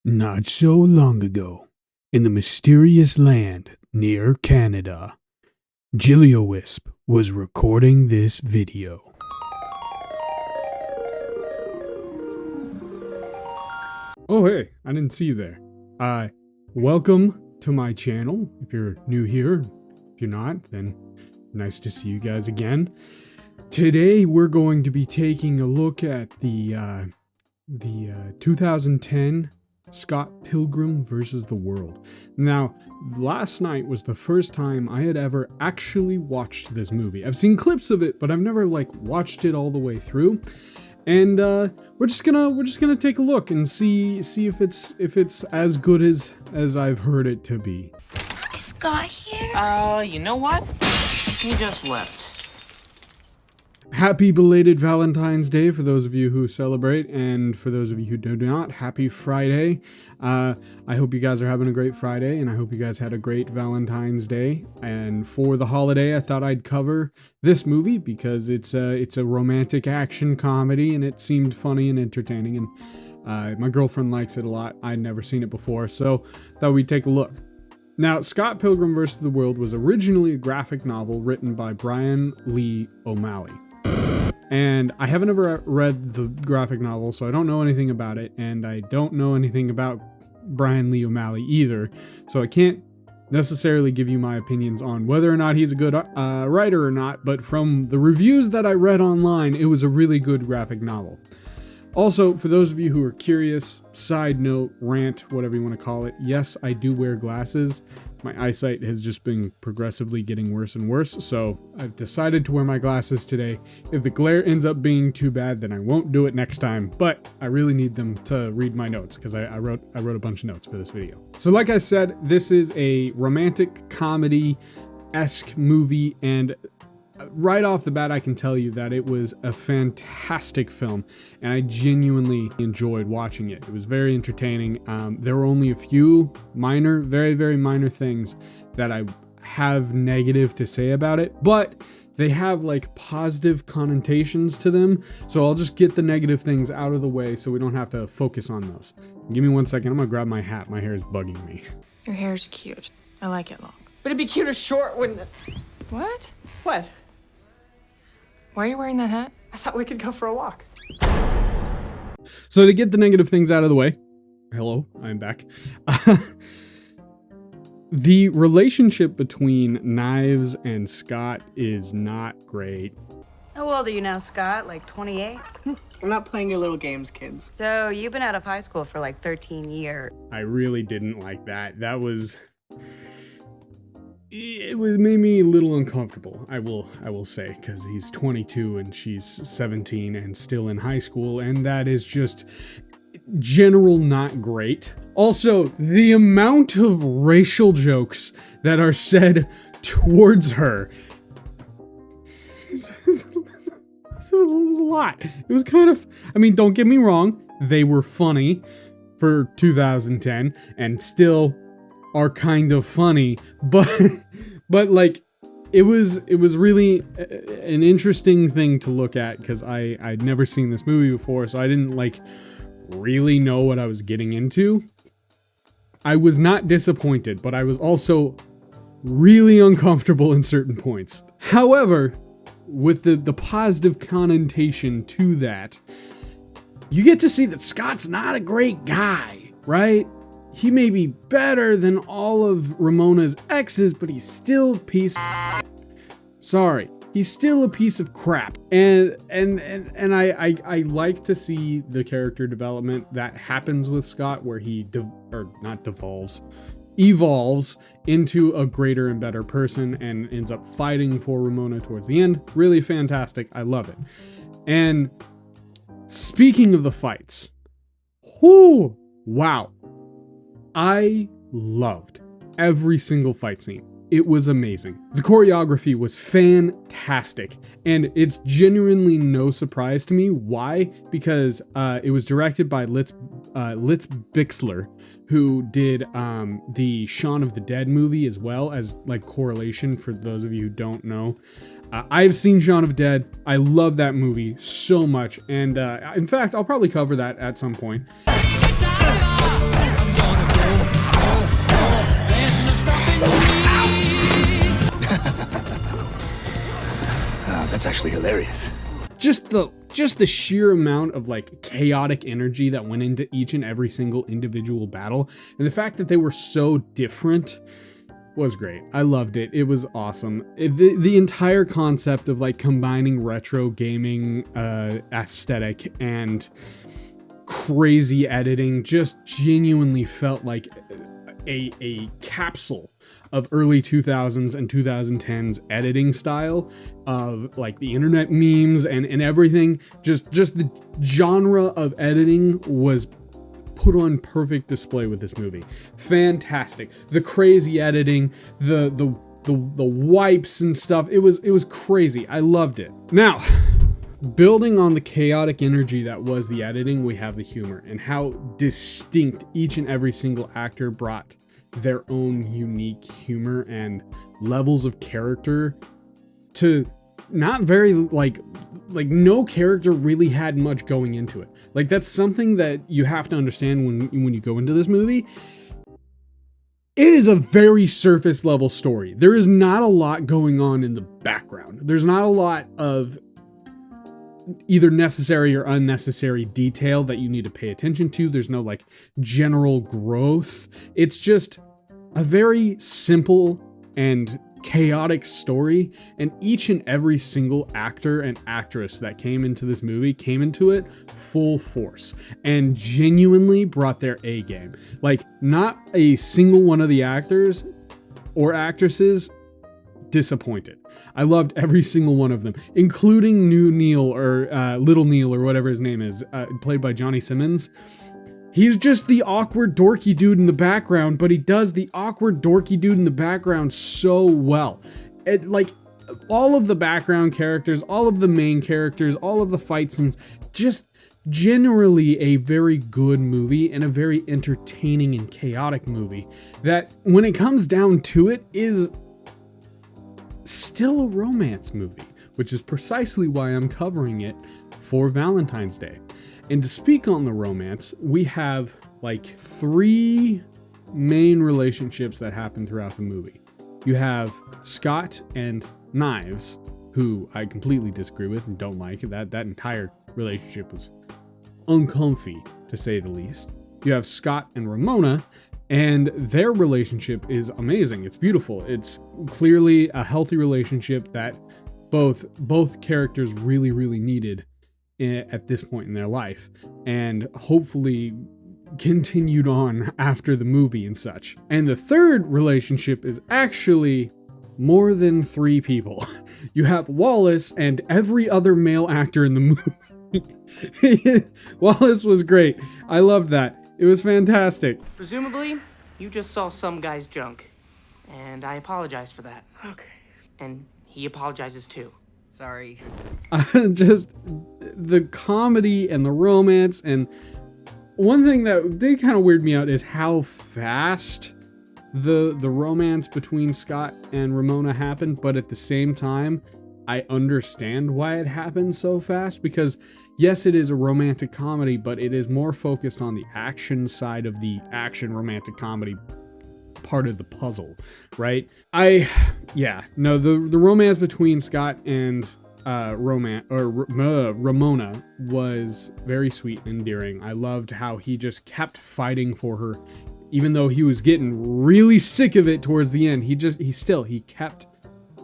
Not so long ago, in the mysterious land near Canada, Wisp was recording this video. Oh hey, I didn't see you there. Welcome to my channel. If you're new here, if you're not, then nice to see you guys again. Today we're going to be taking a look at the 2010 Scott Pilgrim versus the World. Now, last night was the first time I had ever actually watched this movie. I've seen clips of it, but I've never watched it all the way through. And we're just gonna take a look and see if it's as good as I've heard it to be. Is Scott here? You know what? He just left. Happy belated Valentine's Day for those of you who celebrate, and for those of you who do not, happy Friday. I hope you guys are having a great Friday, and I hope you guys had a great Valentine's Day. And for the holiday, I thought I'd cover this movie because it's a romantic action comedy, and it seemed funny and entertaining, and my girlfriend likes it a lot. I'd never seen it before, so thought we'd take a look. Now, Scott Pilgrim vs. the World was originally a graphic novel written by Brian Lee O'Malley. And I haven't ever read the graphic novel, so I don't know anything about it, and I don't know anything about Brian Lee O'Malley either, so I can't necessarily give you my opinions on whether or not he's a good writer or not, but from the reviews that I read online, it was a really good graphic novel. Also, for those of you who are curious, side note, rant, whatever you want to call it, yes, I do wear glasses. My eyesight has just been progressively getting worse and worse, so I've decided to wear my glasses today. If the glare ends up being too bad, then I won't do it next time, but I really need them to read my notes because I wrote a bunch of notes for this video. So like I said, this is a romantic comedy-esque movie, and right off the bat, I can tell you that it was a fantastic film, and I genuinely enjoyed watching it. It was very entertaining. There were only a few minor, very, very minor things that I have negative to say about it, but they have positive connotations to them, so I'll just get the negative things out of the way so we don't have to focus on those. Give me 1 second, I'm gonna grab my hat. My hair is bugging me. Your hair's cute. I like it long. But it'd be cuter short, wouldn't it? What? What? Why are you wearing that hat? I thought we could go for a walk. So to get the negative things out of the way, hello, I'm back. The relationship between Knives and Scott is not great. How old are you now, Scott? Like 28? I'm not playing your little games, kids. So you've been out of high school for like 13 years. I really didn't like that. It made me a little uncomfortable, I will say, because he's 22 and she's 17 and still in high school, and that is just general not great. Also, the amount of racial jokes that are said towards her it was a lot. It was kind of, I mean, don't get me wrong, they were funny for 2010 and still are kind of funny, but it was really an interesting thing to look at because I'd never seen this movie before, so I didn't really know what I was getting into. I was not disappointed, but I was also really uncomfortable in certain points. However, with the positive connotation to that, you get to see that Scott's not a great guy, right? He may be better than all of Ramona's exes, but he's still a piece of sorry. He's still a piece of crap. And I like to see the character development that happens with Scott where he evolves into a greater and better person and ends up fighting for Ramona towards the end. Really fantastic. I love it. And speaking of the fights, whoo, wow. I loved every single fight scene. It was amazing. The choreography was fantastic, and it's genuinely no surprise to me. Why? Because it was directed by Litz Bixler, who did the Shaun of the Dead movie as well as correlation for those of you who don't know. I've seen Shaun of the Dead. I love that movie so much, and in fact, I'll probably cover that at some point. actually hilarious. Just the sheer amount of like chaotic energy that went into each and every single individual battle, and the fact that they were so different was great. I loved it. It was awesome. The entire concept of like combining retro gaming aesthetic and crazy editing just genuinely felt like a capsule of early 2000s and 2010s editing style of like the internet memes and everything. Just the genre of editing was put on perfect display with this movie. Fantastic. The crazy editing, the wipes and stuff. It was crazy. I loved it. Now, building on the chaotic energy that was the editing, we have the humor and how distinct each and every single actor brought their own unique humor and levels of character to not very like no character really had much going into it. Like that's something that you have to understand when you go into this movie. It is a very surface level story. There is not a lot going on in the background. There's not a lot of either necessary or unnecessary detail that you need to pay attention to. There's no like general growth. It's just a very simple and chaotic story, and each and every single actor and actress that came into this movie came into it full force and genuinely brought their A game. Like not a single one of the actors or actresses disappointed. I loved every single one of them, including New Neil or Little Neil or whatever his name is, played by Johnny Simmons. He's just the awkward dorky dude in the background, but he does the awkward dorky dude in the background so well. It like all of the background characters, all of the main characters, all of the fight scenes, just generally a very good movie and a very entertaining and chaotic movie that when it comes down to it is still a romance movie, which is precisely why I'm covering it for Valentine's Day. And to speak on the romance, we have like 3 main relationships that happen throughout the movie. You have Scott and Knives, who I completely disagree with and don't like. That entire relationship was uncomfy, to say the least. You have Scott and Ramona, and their relationship is amazing. It's beautiful. It's clearly a healthy relationship that both characters really, really needed at this point in their life, and hopefully continued on after the movie and such. And the third relationship is actually more than 3 people. You have Wallace and every other male actor in the movie. Wallace was great. I loved that. It was fantastic. Presumably, you just saw some guy's junk. And I apologize for that. Okay. And he apologizes too. Sorry. Just the comedy and the romance, and one thing that did kind of weird me out is how fast the romance between Scott and Ramona happened, but at the same time, I understand why it happened so fast, because yes, it is a romantic comedy, but it is more focused on the action side of the action romantic comedy part of the puzzle, right? The romance between Scott and Ramona was very sweet and endearing. I loved how he just kept fighting for her, even though he was getting really sick of it towards the end. He kept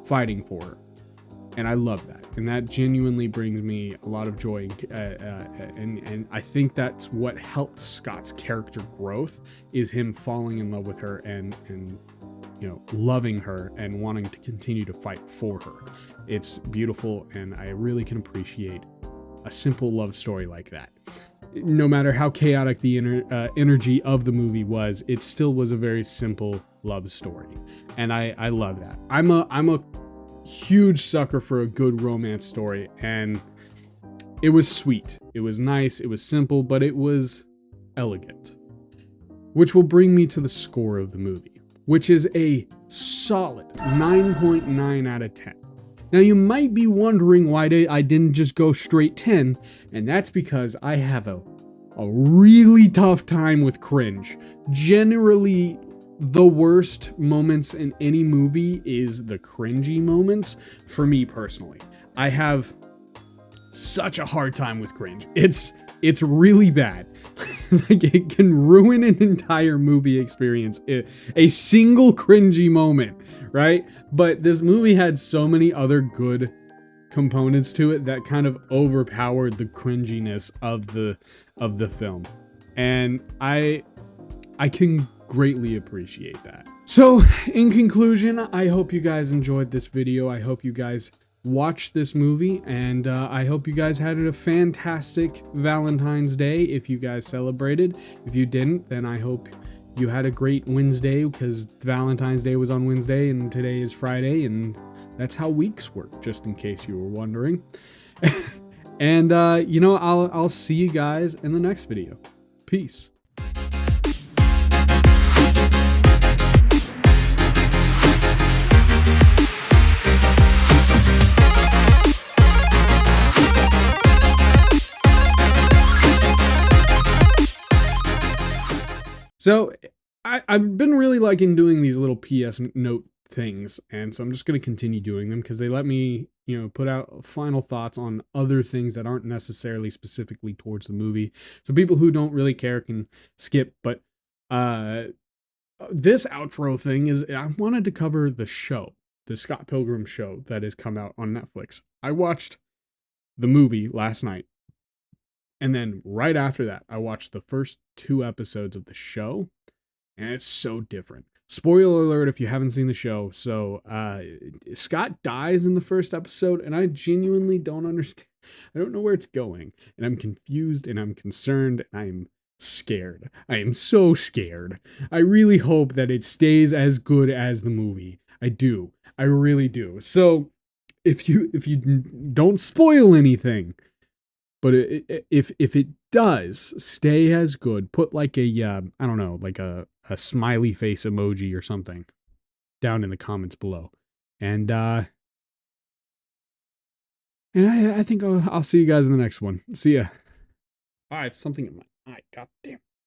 fighting for her, and I love that. And that genuinely brings me a lot of joy, and I think that's what helped Scott's character growth, is him falling in love with her and loving her and wanting to continue to fight for her. It's beautiful, and I really can appreciate a simple love story like that. No matter how chaotic the energy of the movie was, it still was a very simple love story, and I love that. I'm a huge sucker for a good romance story, and it was sweet, it was nice, it was simple, but it was elegant. Which will bring me to the score of the movie, which is a solid 9.9 out of 10. Now you might be wondering why I didn't just go straight 10, and that's because I have a really tough time with cringe. Generally, the worst moments in any movie is the cringy moments, for me personally. I have such a hard time with cringe. It's really bad. Like, it can ruin an entire movie experience. A single cringy moment, right? But this movie had so many other good components to it that kind of overpowered the cringiness of the film. And I can greatly appreciate that. So, in conclusion, I hope you guys enjoyed this video. I hope you guys watched this movie, and I hope you guys had a fantastic Valentine's Day if you guys celebrated. If you didn't, then I hope you had a great Wednesday, because Valentine's Day was on Wednesday and today is Friday, and that's how weeks work, just in case you were wondering. And you know, I'll see you guys in the next video. Peace. So I've been really liking doing these little PS note things, and so I'm just going to continue doing them because they let me, you know, put out final thoughts on other things that aren't necessarily specifically towards the movie. So people who don't really care can skip, but this outro thing is, I wanted to cover the show, the Scott Pilgrim show that has come out on Netflix. I watched the movie last night. And then right after that, I watched the first 2 episodes of the show, and it's so different. Spoiler alert if you haven't seen the show. So Scott dies in the first episode, and I genuinely don't understand. I don't know where it's going, and I'm confused, and I'm concerned, and I'm scared. I am so scared. I really hope that it stays as good as the movie. I do. I really do. So if you don't spoil anything, but if it does stay as good, put like a I don't know, like a smiley face emoji or something down in the comments below, and I think I'll see you guys in the next one. See ya. I have something in my eye. God damn.